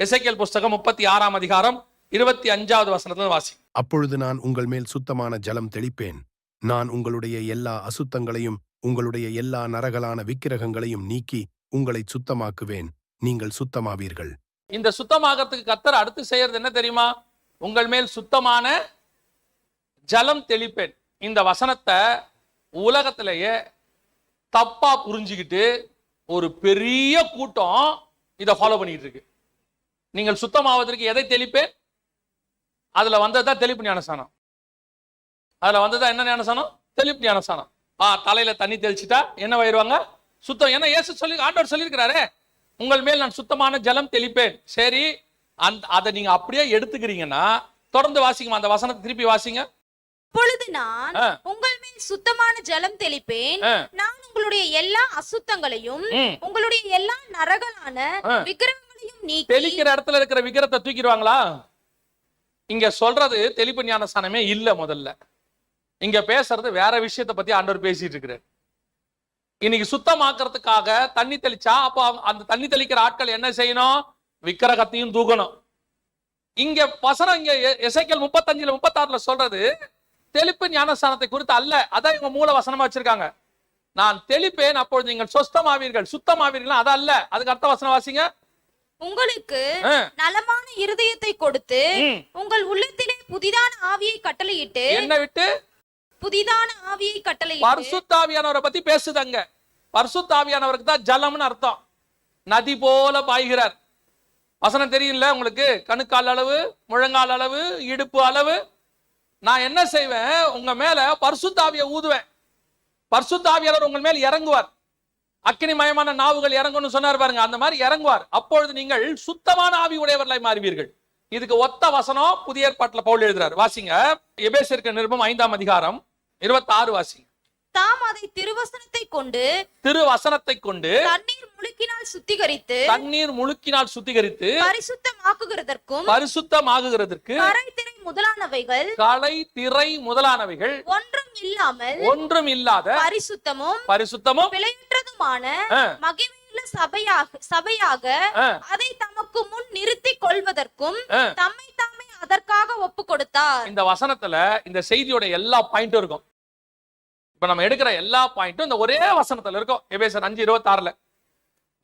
எசேக்கியேல் புஸ்தகம் 36ஆம் அதிகாரம் 25வது வசனத்துல வாசி. அப்பொழுது நான் உங்கள் மேல் சுத்தமான ஜலம் தெளிப்பேன். நான் உங்களுடைய எல்லா அசுத்தங்களையும் உங்களுடைய எல்லா நரகலான விக்கிரகங்களையும் நீக்கி உங்களை சுத்தமாக்குவேன். நீங்கள் சுத்தமாவீர்கள். இந்த சுத்தமாகறதுக்கு கர்த்தர் அடுத்து செய்யறது என்ன தெரியுமா? உங்கள் மேல் சுத்தமான ஜலம் தெளிப்பேன். இந்த வசனத்தை உலகத்திலேயே தப்பா புரிஞ்சுக்கிட்டு ஒரு பெரிய கூட்டம் இதை ஃபாலோ பண்ணிட்டு இருக்கு. நீங்கள் சுத்தமாவதற்கு எதை தெளிப்பேன்? அதுல வந்ததுதான் தெளிப்பு ஞானஸ்நானம். அதுல வந்ததுதான் என்ன ஞானஸ்நானம்? தெளிப்பு ஞானஸ்நானம். தலையில தண்ணி தெளிச்சுட்டா என்ன ஆயிடுவாங்க? சுத்தம். ஏன்னா இயேசு சொல்லி ஆண்டவர் சொல்லியிருக்கிறாரே, உங்கள் மேல் நான் சுத்தமான ஜலம் தெளிப்பேன். சரி, அதை நீங்க அப்படியே எடுத்துக்கிறீங்கன்னா தொடர்ந்து வாசிங்க, அந்த வசனத்தை திருப்பி வாசிங்க. அப்பொழுது நான் உங்கள் மேல் சுத்தமான ஜலம் தெளிப்பேன். நான் உங்களுடைய எல்லா அசுத்தங்களையும் உங்களுடைய எல்லா நரகலான விக்கிரகங்களையும் நீக்கி. தெளிக்கிற இடத்துல இருக்கிற விக்கிரத்தை தூக்கிடுவாங்களா? இங்க சொல்றது தெளிப்பு ஞானஸ்நானமே இல்ல. முதல்ல இங்க பேசுறது வேற விஷயத்தை பத்தி ஆண்டவர் பேசிட்டு இருக்கிறார். இன்னைக்கு சுத்தமாக்குறதுக்காக தண்ணி தெளிச்சா அப்போ அந்த தண்ணி தெளிக்கிற ஆட்கள் என்ன செய்யணும்? விக்கிரகத்தையும் தூக்கணும். இங்க வசனம் இங்க எசேக்கியேல் 35 36 சொல்றது தெளிப்பு ஞானஸ்நானத்தை குறித்து அல்ல. அதான் இவங்க மூல வசனமா வச்சிருக்காங்க. நான் தெளிப்பேன், அப்பொழுது நீங்கள் சுத்தமாவீர்கள். சுத்தமாவீர்கள் அது அல்ல. அதுக்கு அர்த்த வசனம் வாசிங்க. உங்களுக்கு நலமான இருதயத்தை கொடுத்து உங்கள் உள்ளத்திலே புதிதான ஆவியை கட்டளையிட்டு. என்ன விட்டு? புதிதான ஆவியை கட்டளையிட்டு. பரிசுத்த ஆவியானவரை பத்தி பேசுதங்க. பரிசுத்த ஆவியானவருக்கு தான் ஜலம்னு அர்த்தம். நதி போல பாய்கிறார். வசனம் தெரியல உங்களுக்கு? கணுக்கால் அளவு, முழங்கால் அளவு, இடுப்பு அளவு. நான் என்ன செய்வேன்? உங்க மேல பரிசுத்த ஆவியை ஊதுவேன். பரிசுத்த ஆவியானவர் உங்கள் மேல் இறங்குவார். அக்கினிமயமான நாவுகள் இறங்கும்னு சொன்னார் பாருங்க, அந்த மாதிரி இறங்குவார். அப்பொழுது நீங்கள் சுத்தமான ஆவி உடையவர்களாய் மாறுவீர்கள். இதுக்கு ஒத்த வசனம் புதிய ஏற்பாட்டுல பவுல் எழுதுறார். வாசிங்க, எபேசியருக்கு நிருபம் 5ஆம் அதிகாரம் 26 வாசிங்க. தாம் அதை திருவசனத்தை கொண்டு தண்ணீர் முழுக்கினால் சுத்திகரித்து பரிசுத்தமாக்குகிறதற்கு கலை திரை முதலானவைகள் ஒன்றும் இல்லாத பரிசுத்தமும் பிழையற்றதுமான மகிமையுள்ள சபையாக அதை தமக்கு முன் நிறுத்திக் கொள்வதற்கும் தம்மை தாமே அதற்காக ஒப்பு கொடுத்தார். இந்த வசனத்துல இந்த செய்தியோட எல்லா பாயிண்டும் இருக்கும். இப்ப நம்ம எடுக்கிற எல்லா பாயிண்டும் இந்த ஒரே வசனத்துல இருக்கும். எபேசியர் 5:26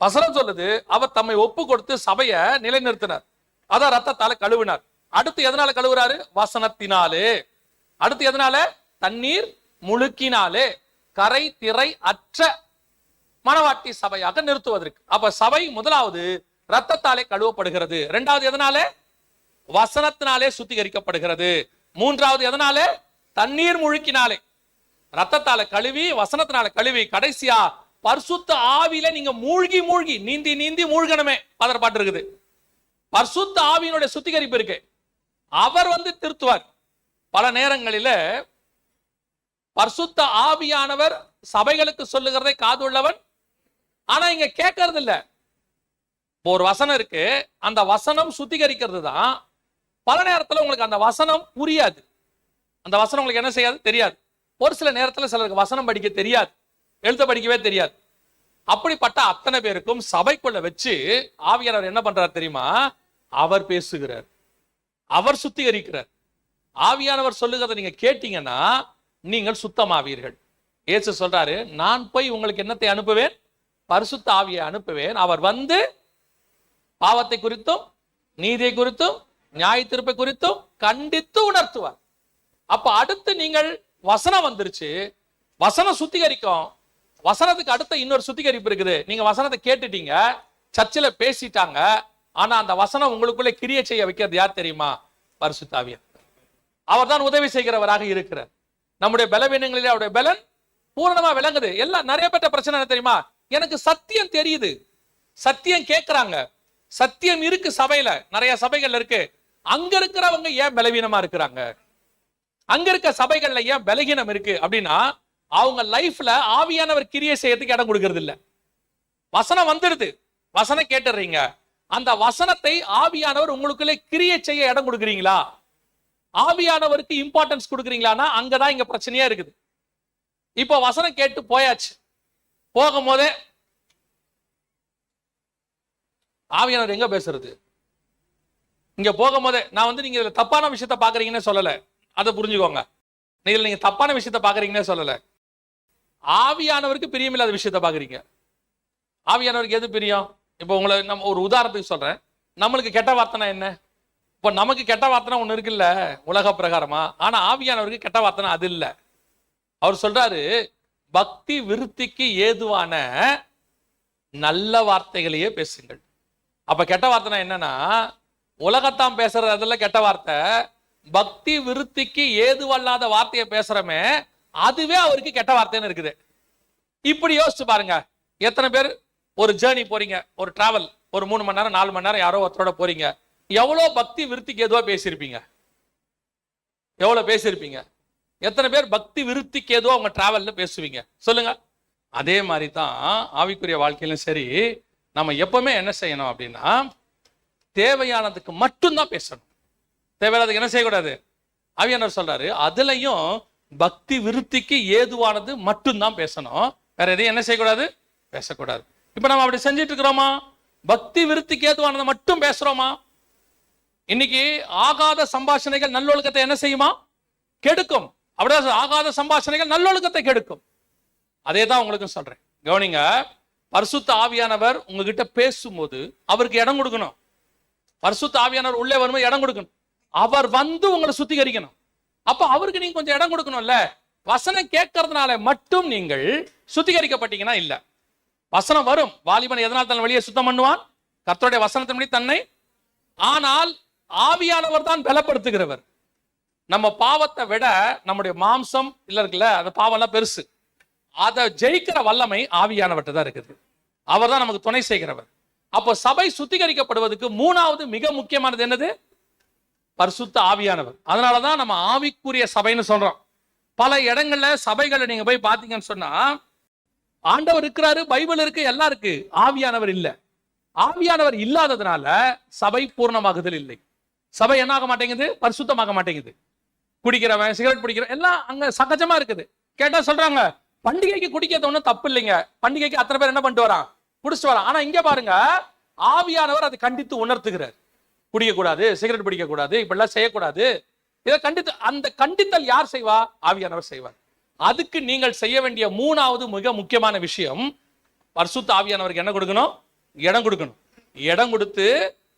வசனம் சொல்லுது, அவர் தம்மை ஒப்பு கொடுத்து சபையை நிலைநிறுத்தினார். அதான் ரத்தத்தால கழுவினார். அடுத்து எதனால கழுவுறாரு? வசனத்தினாலே. அடுத்து எதனால? தண்ணீர் முழுக்கினாலே கரை திரை அற்ற மணவாட்டி சபையாக நிறுத்துவதற்கு. அப்ப சபை முதலாவது ரத்தத்தாலே கழுவப்படுகிறது. இரண்டாவது எதனால? வசனத்தினாலே சுத்திகரிக்கப்படுகிறது. மூன்றாவது எதனால? தண்ணீர் முழுக்கினாலே. ரத்தத்தால கழுவி, வசனத்தினால கழுவி, கடைசியா பரிசுத்த ஆவியில நீங்க மூழ்கி நீந்தி மூழ்கணுமே. பாட்டு இருக்குது. பரிசுத்த ஆவியினுடைய சுத்திகரிப்பு இருக்கு. அவர் திருத்துவார். பல நேரங்களில பரிசுத்த ஆவியானவர் சபைகளுக்கு சொல்லுகிறதை காதுள்ளவன், ஆனா இங்க கேட்கறது இல்ல. ஒரு வசனம் இருக்கு, அந்த வசனம் சுத்திகரிக்கிறது தான். பல நேரத்துல உங்களுக்கு அந்த வசனம் புரியாது. அந்த வசனம் உங்களுக்கு என்ன செய்யாது? தெரியாது. ஒரு சில நேரத்தில் சிலருக்கு வசனம் படிக்க தெரியாது, எழுத படிக்கவே தெரியாது. அப்படிப்பட்ட அத்தனை பேருக்கும் சபைக்குள்ள வச்சு ஆவியானவர் என்ன பண்றார் தெரியுமா? அவர் பேசுகிறார், அவர் சுத்திகரிக்கிறார். ஆவியானவர் சொல்லுகிறத நீங்க கேட்டீங்கன்னா நீங்கள் சுத்தமாவீர்கள். இயேசு சொல்றாரு, நான் போய் உங்களுக்கு என்னத்தை அனுப்புவேன்? பரிசுத்த ஆவியை அனுப்புவேன். அவர் பாவத்தை குறித்தும் நீதியை குறித்தும் நியாய தீர்ப்பை குறித்தும் கண்டித்து உணர்த்துவார். அப்ப அடுத்து நீங்கள் வசனம் வந்துருச்சு, வசனம் சுத்திகரிக்கும். வசனத்துக்கு அடுத்த இன்னொரு சுத்திகரிப்பு இருக்குது. நீங்க வசனத்தை கேட்டுட்டீங்க, சர்ச்சில் பேசிட்டாங்க, ஆனா அந்த வசனம் உங்களுக்குள்ளே கிரியை செய்ய வைக்கிறது யார் தெரியுமா? பரிசுத்த ஆவியானவர். அவர் தான் உதவி செய்கிறவராக இருக்கிறார். நம்முடைய பலவீனங்களிலே அவருடைய பலன் பூரணமா விளங்குது. எல்லாம் நிறைய பேட்ட பிரச்சனை என்ன தெரியுமா? எனக்கு சத்தியம் தெரியுது, சத்தியம் கேட்கிறாங்க, சத்தியம் இருக்கு சபையில, நிறைய சபைகள் இருக்கு. அங்க இருக்கிறவங்க ஏன் பலவீனமா இருக்கிறாங்க? அங்க இருக்க சபைகள்ல ஏன் பலகீனம் இருக்கு அப்படின்னா, அவங்க லைஃப்ல ஆவியானவர் கிரியை செய்யறதுக்கு இடம் கொடுக்கறது இல்ல. வசனம் வந்துடுது, வசனம் கேட்டுறீங்க, அந்த வசனத்தை ஆவியானவர் உங்களுக்குள்ளே கிரியை செய்ய இடம் கொடுக்குறீங்களா? ஆவியானவருக்கு இம்பார்ட்டன்ஸ் கொடுக்குறீங்களான்னா அங்கதான் இங்க பிரச்சனையா இருக்குது. இப்போ வசனம் கேட்டு போயாச்சு, போகும்போதே ஆவியானவர் எங்க பேசுறது? இங்க போகும்போதே நான் வந்து நீங்க இதுல தப்பான விஷயத்த பாக்குறீங்கன்னு சொல்லல, அதை புரிஞ்சுக்கோங்க. இதுல நீங்க தப்பான விஷயத்த பாக்குறீங்கன்னு சொல்லல. ஆவியானவருக்கு பிரியமில்லாத விஷயத்த பாக்குறீங்க. ஆவியானவருக்கு எது பிரியம்? இப்போ உங்களை நம்ம ஒரு உதாரணத்துக்கு சொல்றேன். நம்மளுக்கு கெட்ட வார்த்தைனா என்ன? இப்போ நமக்கு கெட்ட வார்த்தைனா ஒண்ணு இருக்குல்ல உலக பிரகாரமா, ஆனா ஆவியானவருக்கு கெட்ட வார்த்தைனா அது இல்ல. அவர் சொல்றாரு, பக்தி விருத்திக்கு ஏதுவான நல்ல வார்த்தைகளையே பேசுங்கள். அப்ப கெட்ட வார்த்தைனா என்னன்னா, உலகத்தான் பேசுறது அதெல்லாம் கெட்ட வார்த்தை. பக்தி விருத்திக்கு ஏதுவல்லாத வார்த்தையை பேசுறமே, அதுவே அவருக்கு கெட்ட வார்த்தைன்னு இருக்குது. இப்படி யோசிச்சு பாருங்க. எத்தனை பேர் ஒரு ஜேர்னி போறீங்க, ஒரு டிராவல், ஒரு 3 மணி நேரம் 4 மணி நேரம் யாரோ ஒருத்தரோட போறீங்க. எவ்வளவு பக்தி விருத்திக்கு ஏதுவா பேசியிருப்பீங்க? எவ்வளவு பேசியிருப்பீங்க? எத்தனை பேர் பக்தி விருத்திக்கு ஏதோ அவங்க டிராவல்ல பேசுவீங்க சொல்லுங்க. அதே மாதிரி தான் ஆவிக்குரிய வாழ்க்கையிலும் சரி, நம்ம எப்பவுமே என்ன செய்யணும் அப்படின்னா, தேவையானதுக்கு மட்டும்தான் பேசணும். தேவையானதுக்கு என்ன செய்யக்கூடாது? ஆவியானவர் சொல்றாரு, அதுலயும் பக்தி விருத்திக்கு ஏதுவானது மட்டும்தான் பேசணும். வேற எதையும் என்ன செய்யக்கூடாது? பேசக்கூடாது. இப்ப நம்ம அப்படி செஞ்சிட்டு இருக்கிறோமா? பக்தி விருத்திக்கு ஏதுவானதை மட்டும் பேசுறோமா? இன்னைக்கு ஆகாத சம்பாஷணைகள் நல்லொழுக்கத்தை என்ன செய்யுமா? கெடுக்கும். அப்படிதான் ஆகாத சம்பாஷணைகள் நல்லொழுக்கத்தை கெடுக்கும். அதே தான் உங்களுக்கு சொல்றேன், கவனிங்க. பரிசுத்த ஆவியானவர் உங்ககிட்ட பேசும்போது அவருக்கு இடம் கொடுக்கணும். பரிசுத்த ஆவியானவர் உள்ளே வரும்போது இடம் கொடுக்கணும். அவர் வந்து உங்களை சுத்திகரிக்கணும். அப்ப அவருக்கு நீங்க கொஞ்சம் இடம் கொடுக்கணும்ல. வசனம் கேட்கறதுனால மட்டும் நீங்கள் சுத்திகரிக்கப்பட்டீங்கன்னா இல்ல. வசனம் வரும். வாலிபன் எதனால் தன் வழியை சுத்தம் பண்ணுவான்? கர்த்தருடைய வசனத்தின்படி தன்னை. ஆனால் ஆவியானவர் தான் பலப்படுத்துகிறவர். நம்ம பாவத்தை விட நம்முடைய மாம்சம் இல்ல இருக்குல்ல, அந்த பாவம் எல்லாம் பெருசு. அதை ஜெயிக்கிற வல்லமை ஆவியானவர்கிட்ட தான் இருக்குது. அவர் தான் நமக்கு துணை செய்கிறவர். அப்போ சபை சுத்திகரிக்கப்படுவதற்கு 3வது மிக முக்கியமானது என்னது? பரிசுத்த ஆவியானவர். அதனாலதான் நம்ம ஆவிக்குரிய சபைன்னு சொல்றோம். பல இடங்கள்ல சபைகளை நீங்க போய் பாத்தீங்கன்னு சொன்னா, ஆண்டவர் இருக்கிறாரு, பைபிள் இருக்கு, எல்லாம் இருக்கு, ஆவியானவர் இல்ல. ஆவியானவர் இல்லாததுனால சபை பூர்ணமாகுதல் இல்லை. சபை என்ன ஆக மாட்டேங்குது? பரிசுத்தமாக மாட்டேங்குது. குடிக்கிறவன், சிகரெட் பிடிக்கிறவன் எல்லாம் அங்க சகஜமா இருக்குது. கேட்டா சொல்றாங்க, பண்டிகைக்கு குடிக்கிறது ஒண்ணும் தப்பு இல்லைங்க, பண்டிகைக்கு அத்தனை பேர் என்ன பண்ணிட்டு வரான்? குடிச்சிட்டு வரான். ஆனா இங்க பாருங்க, ஆவியானவர் அதை கண்டித்து உணர்த்துகிறார். குடிக்க கூடாது, சிகரெட் பிடிக்க கூடாது, இப்படிலாம் செய்யக்கூடாது. இதை கண்டித்து, அந்த கண்டித்தல் யார் செய்வா? ஆவியானவர் செய்வார். அதுக்கு நீங்கள் செய்ய வேண்டிய 3வது மிக முக்கியமான விஷயம், பரிசுத்த ஆவியானவருக்கு என்ன கொடுக்கணும்? இடம் கொடுக்கணும். இடம் கொடுத்து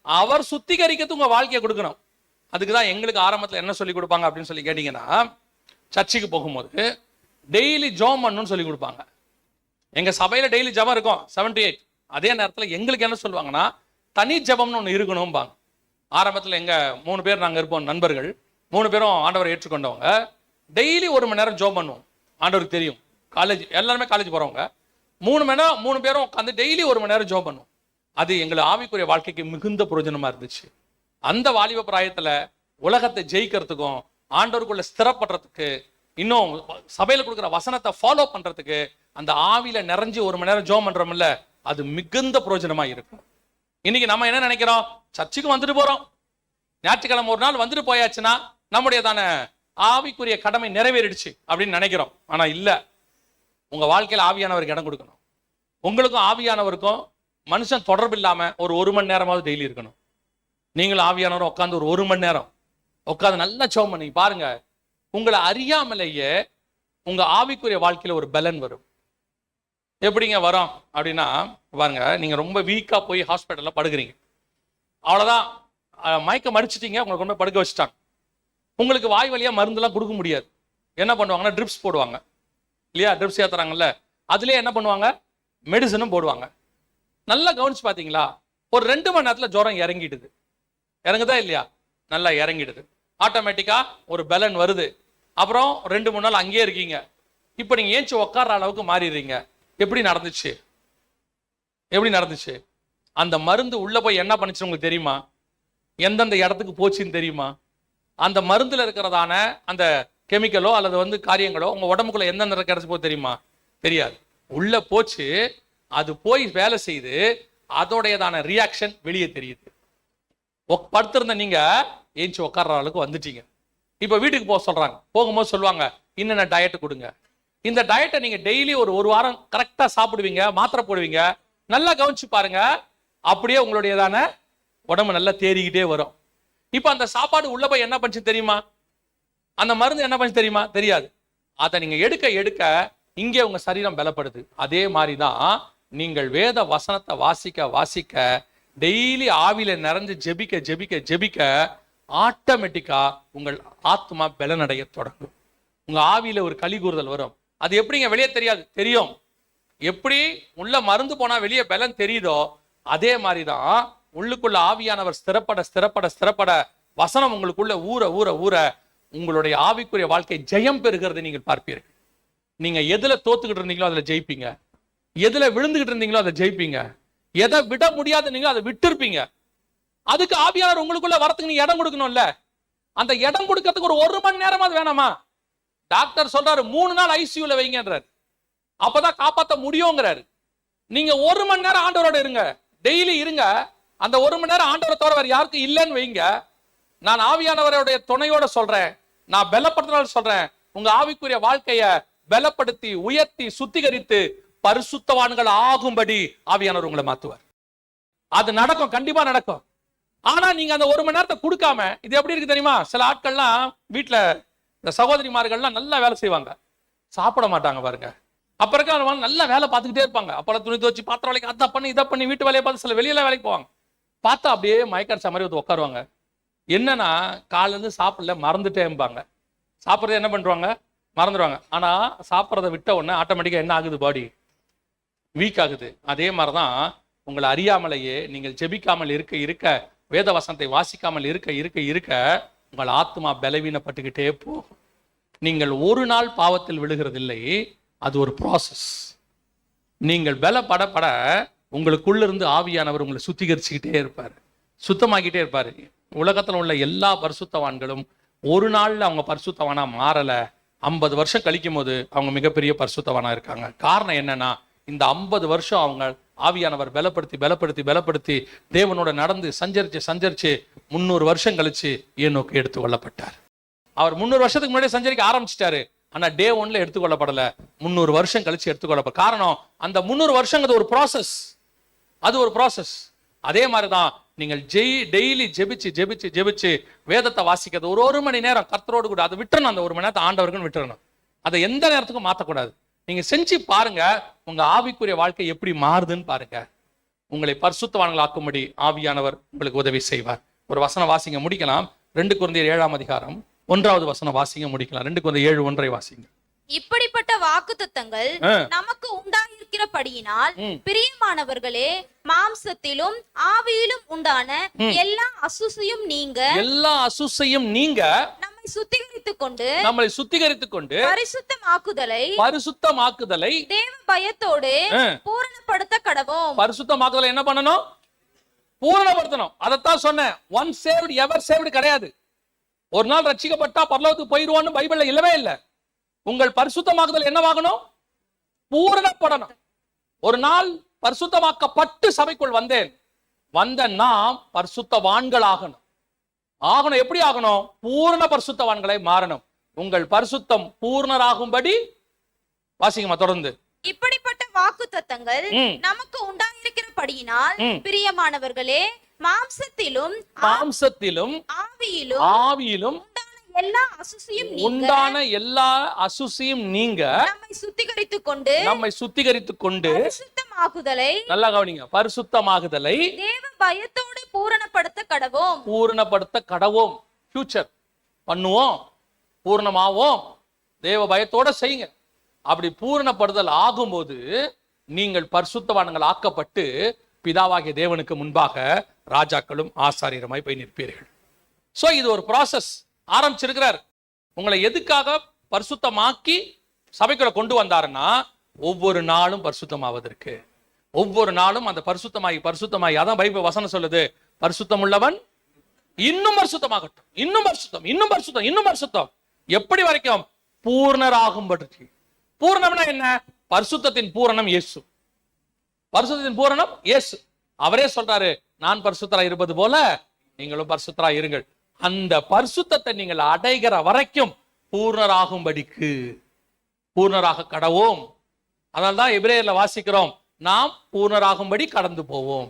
அவர் சுத்திகரிக்கிறது உங்க வாழ்க்கையை கொடுக்கணும். அதுக்குதான் எங்களுக்கு ஆரம்பத்தில் என்ன சொல்லி கொடுப்பாங்க அப்படின்னு சொல்லி கேட்டீங்கன்னா, சர்ச்சுக்கு போகும்போது டெய்லி ஜெபம் பண்ணணும்னு சொல்லி கொடுப்பாங்க. எங்க சபையில டெய்லி ஜெபம் இருக்கும் 7 to 8. அதே நேரத்தில் எங்களுக்கு என்ன சொல்லுவாங்கன்னா, தனி ஜெபம்னு ஒன்று இருக்கணும்பாங்க. ஆரம்பத்தில் எங்க 3 பேர் நாங்க இருப்போம் நண்பர்கள், 3 பேரும் ஆண்டவரை ஏற்றுக்கொண்டவங்க. டெய்லி 1 மணி நேரம் ஜெபம் பண்ணுவோம். ஆண்டவருக்கு தெரியும், காலேஜ் எல்லாருமே காலேஜ் போறவங்க. 3 பேரும் உட்காந்து டெய்லி 1 மணி நேரம் ஜெபம் பண்ணுவோம். அது எங்களை ஆவிக்குரிய வாழ்க்கைக்கு மிகுந்த பிரயோஜனமா இருந்துச்சு. அந்த வாலிப பிராயத்துல உலகத்தை ஜெயிக்கிறதுக்கும் ஆண்டவருக்குள்ள ஸ்திரப்படுறதுக்கு, இன்னும் சபையில கொடுக்குற வசனத்தை ஃபாலோ பண்றதுக்கு, அந்த ஆவியில நிறைஞ்சு 1 மணி நேரம் ஜெபம் பண்றோம்ல, அது மிகுந்த பிரயோஜனமா இருக்கும். இன்னைக்கு நம்ம என்ன நினைக்கிறோம்? சர்ச்சுக்கு வந்துட்டு போறோம், ஞாயிற்றுக்கிழமை ஒரு நாள் வந்துட்டு போயாச்சுன்னா நம்முடையதான ஆவிக்குரிய கடமை நிறைவேறிடுச்சு அப்படின்னு நினைக்கிறோம். ஆனா இல்ல, உங்க வாழ்க்கையில ஆவியானவருக்கு இடம் கொடுக்கணும். உங்களுக்கும் ஆவியானவருக்கும் மனுஷன் தொடர்பு இல்லாம ஒரு 1 மணி நேரமாவது டெய்லி இருக்கணும். நீங்களும் ஆவியானவரும் உட்காந்து ஒரு 1 மணி நேரம் உட்காந்து நல்லா ஜெபம் பண்ணி பாருங்க. உங்களை அறியாமலேயே உங்க ஆவிக்குரிய வாழ்க்கையில ஒரு பலன் வரும். எப்படிங்க வரும் அப்படின்னா, பாருங்க, நீங்க ரொம்ப வீக்கா போய் ஹாஸ்பிட்டல்ல படுக்கிறீங்க, அவ்வளவுதான், மயக்கம் அடிச்சிட்டீங்க, உங்களை கொண்டு போய் படுக்க வச்சுட்டாங்க. உங்களுக்கு வாய் வழியா மருந்துலாம் கொடுக்க முடியாது. என்ன பண்ணுவாங்கன்னா, ட்ரிப்ஸ் போடுவாங்க இல்லையா? ட்ரிப்ஸ் ஏத்துறாங்கல்ல, அதுலயே என்ன பண்ணுவாங்க? மெடிசனும் போடுவாங்க. நல்லா கவனிச்சு பாத்தீங்களா? ஒரு 2 மணி நேரத்துல ஜுரம் இறங்கிடுது. இறங்குதா இல்லையா? நல்லா இறங்கிடுது. ஆட்டோமேட்டிக்கா ஒரு பலன் வருது. அப்புறம் 2-3 நாள் அங்கேயே இருக்கீங்க. இப்ப நீங்க ஏஞ்சி உட்கார்ற அளவுக்கு மாறிடுறீங்க. எப்படி நடந்துச்சு? எப்படி நடந்துச்சு? அந்த மருந்து உள்ள போய் என்ன பண்ணுச்சு உங்களுக்கு தெரியுமா? எந்தெந்த இடத்துக்கு போச்சுன்னு தெரியுமா? அந்த மருந்துல இருக்கிறதான அந்த கெமிக்கலோ அல்லது காரியங்களோ உங்க உடம்புக்குள்ள எந்தெந்த கிடைச்சு போது தெரியுமா? தெரியாது. உள்ள போச்சு, அது போய் வேலை செய்து அதோடையதான ரியாக்ஷன் வெளியே தெரியுது. படுத்திருந்த நீங்க ஏஞ்சி உட்கார்ற அளவுக்கு வந்துட்டீங்க. இப்ப வீட்டுக்கு போக சொல்றாங்க. போகும்போது சொல்லுவாங்க, இன்னென்ன டயட் கொடுங்க. இந்த டயட்டை நீங்க டெய்லி ஒரு வாரம் கரெக்டா சாப்பிடுவீங்க, மாத்திரை போடுவீங்க. நல்லா கவனிச்சு பாருங்க, அப்படியே உங்களுடையதான உடம்பு நல்லா தேறிக்கிட்டே வரும். இப்ப அந்த சாப்பாடு உள்ள போய் என்ன பண்ணுச்சு தெரியுமா? அந்த மருந்து என்ன பண்ணுச்சு தெரியுமா? தெரியாது. அதை நீங்க எடுக்க எடுக்க இங்கே உங்க சரீரம் பலப்படுது. அதே மாதிரிதான் நீங்கள் வேத வசனத்தை வாசிக்க வாசிக்க, டெய்லி ஆவியில நிறைஞ்சு ஜெபிக்க ஜெபிக்க ஜெபிக்க, ஆட்டோமேட்டிக்கா உங்கள் ஆத்மா பலனடைய தொடங்கும். உங்க ஆவியில ஒரு களி கூறுதல் வரும். அது எப்படிங்க வெளியே தெரியாது? தெரியும். எப்படி உள்ள மருந்து போனா வெளியே பலன் தெரியுதோ, அதே மாதிரிதான் உள்ளுக்குள்ள ஆவியானவர் ஸ்திரப்பட ஸ்திரப்பட ஸ்திரப்பட வசனம் உங்களுக்குள்ள ஊற ஊற ஊற உங்களுடைய ஆவிக்குரிய வாழ்க்கை ஜெயம் பெறுகிறது நீங்கள் பார்ப்பீர்கள். நீங்க எதுல தோத்துக்கிட்டு இருந்தீங்களோ அதுல ஜெயிப்பீங்க. எதுல விழுந்துகிட்டு இருந்தீங்களோ அதை ஜெயிப்பீங்க. எதை விட முடியாதுன்னீங்களோ அதை விட்டு இருப்பீங்க. அதுக்கு ஆவியானவர் உங்களுக்குள்ள வரத்துக்கு நீங்க இடம் கொடுக்கணும்ல. அந்த இடம் கொடுக்கறதுக்கு ஒரு மணி நேரமாவது வேணாமா? டாக்டர் சொல்றாரு 3 நாள் ஐசியூல வைங்கன்றாரு. அப்பதான் காப்பாற்ற முடியுங்கிறாரு. நீங்க 1 மணி நேரம் ஆண்டவரோட இருங்க, டெய்லி இருங்க. அந்த 1 மணி நேரம் ஆண்டவரை தவிர வேற யாருக்கும் இல்லைன்னு வைங்க. நான் ஆவியானவருடைய துணையோட சொல்றேன், நான் பலப்படுத்தினால சொல்றேன், உங்க ஆவிக்குரிய வாழ்க்கைய பலப்படுத்தி உயர்த்தி சுத்திகரித்து பரிசுத்தவான்கள் ஆகும்படி ஆவியானவர் உங்களை மாத்துவார். அது நடக்கும், கண்டிப்பா நடக்கும். ஆனா நீங்க அந்த 1 மணி நேரத்தை கொடுக்காம, இது எப்படி இருக்கு தெரியுமா? சில ஆட்கள்லாம் வீட்டுல இந்த சகோதரிமார்கள்லாம் நல்லா வேலை செய்வாங்க, சாப்பிட மாட்டாங்க பாருங்க. அப்புறம் நல்லா வேலை பார்த்துக்கிட்டே இருப்பாங்க. அப்புறம் துணி துவச்சி பாத்திரம் வேலைக்கு அதை பண்ணி இதை பண்ணி வீட்டு வேலையை பார்த்து சில வெளியில வேலைக்கு போவாங்க. பார்த்தா அப்படியே மயக்கடிச்ச மாதிரி வந்து உட்காருவாங்க. என்னன்னா காலையில இருந்து சாப்பிடல மறந்துட்டேம்பாங்க. சாப்பிட்றத என்ன பண்ணுவாங்க? மறந்துடுவாங்க. ஆனா சாப்பிட்றத விட்ட உடனே ஆட்டோமேட்டிக்கா என்ன ஆகுது? பாடி வீக் ஆகுது. அதே மாதிரிதான் உங்களை அறியாமலேயே நீங்கள் ஜெபிக்காமல் இருக்க இருக்க, வேத வசனத்தை வாசிக்காமல் இருக்க இருக்க இருக்க உங்கள் ஆத்மா பலவீனப்பட்டுக்கிட்டே போகும். நீங்கள் ஒரு நாள் பாவத்தில் விழுகிறதில்லை, அது ஒரு ப்ராசஸ். நீங்கள் பலப்படப்பட உங்களுக்குள்ள இருந்து ஆவியானவர் உங்களை சுத்திகரிச்சுக்கிட்டே இருப்பார், சுத்தமாக்கிட்டே இருப்பார். உலகத்தில் உள்ள எல்லா பரிசுத்தவான்களும் ஒரு நாள்ல அவங்க பரிசுத்தவானா மாறல, 50 வருஷம் கழிக்கும் போது அவங்க மிகப்பெரிய பரிசுத்தவானா இருக்காங்க. காரணம் என்னன்னா, இந்த 50 வருஷம் அவங்க ஆவியானவர் பலப்படுத்தி பலப்படுத்தி பலப்படுத்தி தேவனோட நடந்து சஞ்சரிச்சு சஞ்சரிச்சு 300 வருஷம் கழிச்சு ஏனோக்கு எடுத்துக்கொள்ளப்பட்டார். அவர் 300 வருஷத்துக்கு முன்னாடி சஞ்சரிக்க ஆரம்பிச்சிட்டாரு. ஆனா டே 1ல எடுத்துக்கொள்ளப்படல, 300 வருஷம் கழிச்சு எடுத்துக்கொள்ளப்பட. காரணம், அந்த 300 வருஷங்கிறது ஒரு ப்ராசஸ், அது ஒரு ப்ராசஸ். அதே மாதிரிதான் நீங்கள் டெய்லி ஜெபிச்சு ஜெபிச்சு ஜெபிச்சு வேதத்தை வாசிக்கிறது ஒரு மணி நேரம் கர்த்தரோடு கூட அதை விட்டுறணும். அந்த 1 மணி நேரத்தை ஆண்டவருக்குன்னு விட்டுறணும். அதை எந்த நேரத்துக்கும் மாற்றக்கூடாது. நீங்க செஞ்சு பாருங்க, உங்க ஆவிக்குரிய வாழ்க்கை எப்படி மாறுதுன்னு பாருங்க. உங்களை பரிசுத்தவான்களாக்கும்படி ஆவியானவர் உங்களுக்கு உதவி செய்வார். ஒரு வசனம் வாசிங்க, முடிக்கலாம். 2 கொரிந்தியர் 7ஆம் அதிகாரம் 1வது வசனம் வாசிங்க, முடிக்கலாம். 2 கொரிந்தியர் 7:1 வாசிங்க. இப்படிப்பட்ட வாக்குத்தத்தங்கள் நமக்கு உண்டாயிருக்கிறபடியினால் பிரியமானவர்களே, மாம்சத்திலும் ஆவியிலும் உண்டான எல்லா அசுசையும் நீங்க நம்மை சுத்திகரித்துக் கொண்டு பரிசுத்தமாக்குதலை தேவ பயத்தோடு பூரணப்படுத்த கடவோம். பரிசுத்தமாக்குதலை என்ன பண்ணணும்? பூரணப்படுத்தணும். அதைத்தான் சொன்னேன். ஒன் சேவ்டு எவர் சேவ்டு கிடையாது. ஒரு நாள் ரட்சிக்கப்பட்டா பரலோகத்துக்கு போயிடுவோன்னு பைபிள்ல இல்லவே இல்லை. உங்கள் பரிசுத்தமாக்குதல் என்னவாகணும்? பூரணப்படணும். ஒரு நாள் பரிசுத்தமாக்கப்பட்டு சபைக்குள் வந்த நாம் பரிசுத்தவான்கள் ஆகணும். எப்படி ஆகணும்? பூரண பரிசுத்தவான்களை மாறணும். உங்கள் பரிசுத்தம் பூர்ணராகும்படி வாசிங்கம்மா தொடர்ந்து. இப்படிப்பட்ட வாக்குத்தத்தங்கள் நமக்கு உண்டாயிருக்கிறபடியினால் பிரியமானவர்களே, மாம்சத்திலும் ஆவியிலும் உண்டான எல்லா அசுசியும் நீங்க நம்மை சுத்திகரித்துக் கொண்டு பரிசுத்தமாகுதலை, நல்லா கவனிங்க, பரிசுத்தமாகுதலை தேவ பயத்தோடு பூரணப்படுத்த கடவோம். ஃபியூச்சர் பண்ணுவோம், பூர்ணமாவோம், தேவ பயத்தோட செய்யுங்க. அப்படி பூரணப்படுதல் ஆகும்போது நீங்கள் பரிசுத்தவான்கள் ஆக்கப்பட்டு பிதாவாகிய தேவனுக்கு முன்பாக ராஜாக்களும் ஆசாரியருமாய் போய் நிற்பீர்கள். சோ இது ஒரு ப்ராசஸ் ஆரம்பிச்சிருக்கிறார். உங்களை எதுக்காக பரிசுத்தமாக்கி சபைக்குள்ள கொண்டு வந்தாருன்னா, ஒவ்வொரு நாளும் பரிசுத்தமாவதற்கு. ஒவ்வொரு நாளும் அந்த பரிசுத்தமாகி அதான் பைபிள் வசனம் சொல்லுது, பரிசுத்தம் உள்ளவன் இன்னும் பரிசுத்தமாகட்டும், இன்னும் பரிசுத்தம். எப்படி வரைக்கும்? பூர்ணராகும்படி. பூரணம்னா என்ன? பரிசுத்தத்தின் பூரணம் இயேசு. பரிசுத்தத்தின் பூரணம் இயேசு. அவரே சொல்றாரு, நான் பரிசுத்தரா இருப்பது போல நீங்களும் பரிசுத்தரா இருங்கள். அந்த பரிசுத்தத்தை நீங்கள் அடைகிற வரைக்கும் பூர்ணராக கடவோம். அதனால்தான் எபிரேயர்ல வாசிக்கிறோம், நாம் பூர்ணராகும்படி கடந்து போவோம்.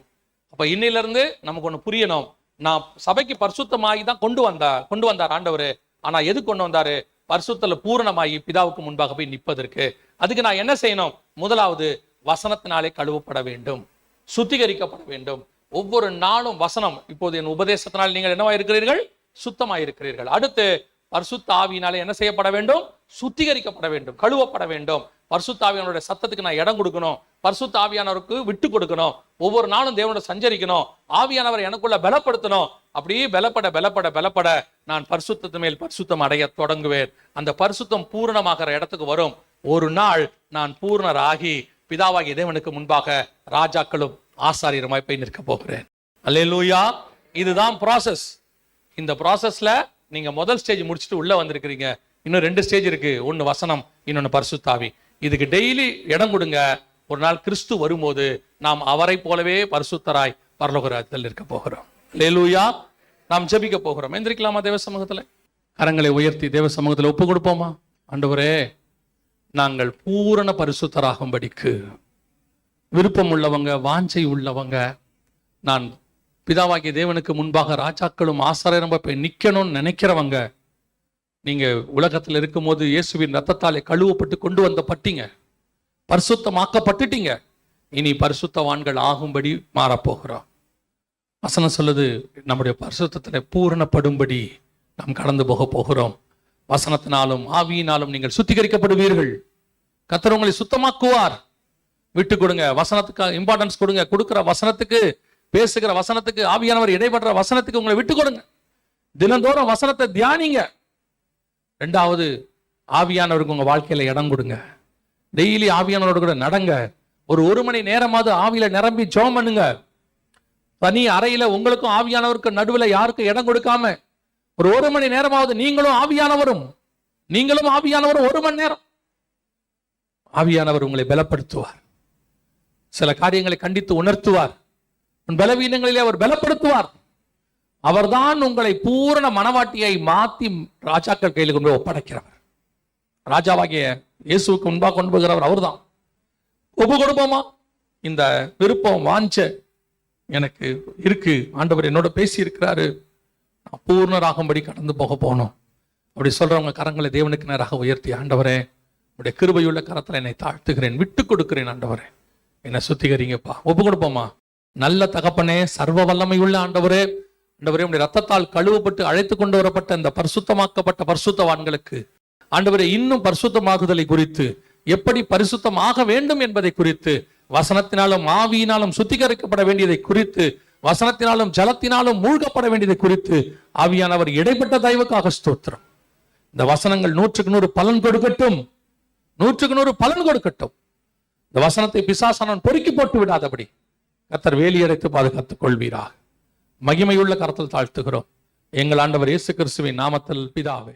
அப்ப இன்னிலிருந்து நமக்கு ஒண்ணு புரியணும், நான் சபைக்கு பரிசுத்தமாகி தான் கொண்டு வந்தார் ஆண்டவர். ஆனா எது கொண்டு வந்தாரு? பரிசுத்தல பூரணமாகி பிதாவுக்கு முன்பாக போய் நிற்பதற்கு. அதுக்கு நான் என்ன செய்யணும்? முதலாவது வசனத்தினாலே கழுவப்பட வேண்டும், சுத்திகரிக்கப்பட வேண்டும். ஒவ்வொரு நாளும் வசனம். இப்போது என் உபதேசத்தினால் நீங்கள் என்னவா இருக்கிறீர்கள்? சுத்தமாயிருக்கிறீர்கள். அடுத்து பரிசுத்த ஆவியினாலே என்ன செய்யப்பட வேண்டும்? சுத்திகரிக்கப்பட வேண்டும், கழுவப்பட வேண்டும். பரிசுத்த ஆவியானவருடைய சத்தத்துக்கு நான் இடம் கொடுக்கணும், பரிசுத்த ஆவியானவருக்கு விட்டு கொடுக்கணும், ஒவ்வொரு நாளும் தேவனோட சஞ்சரிக்கணும், ஆவியானவர் எனக்குள்ள பலப்படுத்தணும். அப்படியே பலப்பட நான் பரிசுத்தத்து மேல் பரிசுத்தம் அடைய தொடங்குவேன். அந்த பரிசுத்தம் பூரணமாகிற இடத்துக்கு வரும். ஒரு நாள் நான் பூர்ணராகி பிதாவாகிய தேவனுக்கு முன்பாக ராஜாக்களும் ஆசாரியருமாய் போய் நிற்க போகிறேன். அல்லேலூயா. இதுதான் ப்ராசஸ். இந்த ப்ராசஸ்ல நீங்க முதல் ஸ்டேஜ் முடிச்சுட்டு உள்ள வந்திருக்கிறீங்க. இன்னும் 2 ஸ்டேஜ் இருக்கு. ஒன்னு வசனம், இன்னொன்னு பரிசுத்தாவி. இதுக்கு டெய்லி இடம் கொடுங்க. ஒரு நாள் கிறிஸ்து வரும்போது நாம் அவரை போலவே பரிசுத்தராய் பரலோக ராஜ்யத்தில் இருக்க போகிறோம். அல்லேலூயா. நாம் ஜெபிக்க போகிறோம். எந்திரிக்கலாமா? தேவ சமூகத்துல கரங்களை உயர்த்தி தேவ சமூகத்துல ஒப்பு கொடுப்போமா? ஆண்டவரே, நாங்கள் பூரண பரிசுத்தராகும்படிக்கு விருப்பம் உள்ளவங்க, வாஞ்சை உள்ளவங்க, நான் பிதாவாகிய தேவனுக்கு முன்பாக ராஜாக்களும் ஆசாரியரும் போய் நிக்கணும்னு நினைக்கிறவங்க, நீங்க உலகத்தில் இருக்கும்போது இயேசுவின் ரத்தத்தாலே கழுவப்பட்டு கொண்டு வந்த பட்டீங்க, பரிசுத்தமாக்கப்பட்டுட்டீங்க. இனி பரிசுத்தவான்கள் ஆகும்படி மாறப்போகிறோம். வசனம் சொல்லுது, நம்முடைய பரிசுத்தத்தில் பூரணப்படும்படி நாம் கடந்து போக போகிறோம். வசனத்தினாலும் ஆவியினாலும் நீங்கள் சுத்திகரிக்கப்படுவீர்கள். கர்த்தர் உங்களை சுத்தமாக்குவார். விட்டு கொடுங்க, வசனத்துக்கு இம்பார்ட்டன்ஸ் கொடுங்க. கொடுக்கிற வசனத்துக்கு, பேசுகிற வசனத்துக்கு, ஆவியானவர் இடைபடுற வசனத்துக்கு உங்களை விட்டு கொடுங்க. தினந்தோறும் வசனத்தை தியானிங்க. 2வது, ஆவியானவருக்கு உங்க வாழ்க்கையில இடம் கொடுங்க. டெய்லி ஆவியானவரோட கூட நடங்க. ஒரு மணி நேரமாவது ஆவியில நிரம்பி ஜெபம் பண்ணுங்க. தனி அறையில உங்களுக்கும் ஆவியானவருக்கு நடுவில் யாருக்கும் இடம் கொடுக்காம ஒரு மணி நேரமாவது நீங்களும் ஆவியானவரும் 1 மணி நேரம் ஆவியானவர் உங்களை பலப்படுத்துவார். சில காரியங்களை கண்டித்து உணர்த்துவார். உன் பலவீனங்களிலே அவர் பலப்படுத்துவார். அவர்தான் உங்களை பூரண மனவாட்டியை மாத்தி ராஜாக்கள் கையில் கொண்டு ஒப்படைக்கிறவர். ராஜாவாகிய இயேசுவுக்கு முன்பாக கொண்டு போகிறவர் அவர்தான். ஒப்பு கொடுப்போமா? இந்த விருப்பம், வாஞ்ச எனக்கு இருக்கு, ஆண்டவர் என்னோட பேசி இருக்கிறாரு, நான் பூர்ணராகும்படி கடந்து போக போனோம் அப்படி சொல்றவங்க கரங்களை தேவனுக்கு நேராக உயர்த்தி, ஆண்டவரே உடைய கிருபையுள்ள கரத்துல என்னை தாழ்த்துகிறேன், விட்டு கொடுக்கிறேன், ஆண்டவரே என்னை சுத்திகரிங்கப்பா. ஒப்பு கொடுப்போமா? நல்ல தகப்பனே, சர்வ வல்லமையுள்ள ஆண்டவரே, ஆண்டவரே உடைய ரத்தத்தால் கழுவப்பட்டு அழைத்து கொண்டு வரப்பட்ட இந்த பரிசுத்தமாக்கப்பட்ட பரிசுத்தவான்களுக்கு ஆண்டவரே இன்னும் பரிசுத்தமாகுதலை குறித்து, எப்படி பரிசுத்தமாக வேண்டும் என்பதை குறித்து, வசனத்தினாலும் ஆவியினாலும் சுத்திகரிக்கப்பட வேண்டியதை குறித்து, வசனத்தினாலும் ஜலத்தினாலும் மூழ்கப்பட வேண்டியதை குறித்து ஆவியானவர் இடைப்பட்ட தயவுக்காக ஸ்தோத்திரம். இந்த வசனங்கள் 100க்கு 100 பலன் கொடுக்கட்டும், 100க்கு 100 பலன் கொடுக்கட்டும். இந்த வசனத்தை பிசாசானவன் பொறுக்கி போட்டு விடாதபடி கர்த்தர் வேலியடைத்து பாதுகாத்துக் கொள்வீராக. மகிமையுள்ள கரத்தில் தாழ்த்துகிறோம் எங்கள் ஆண்டவர் இயேசு கிறிஸ்துவின் நாமத்தில் பிதாவே.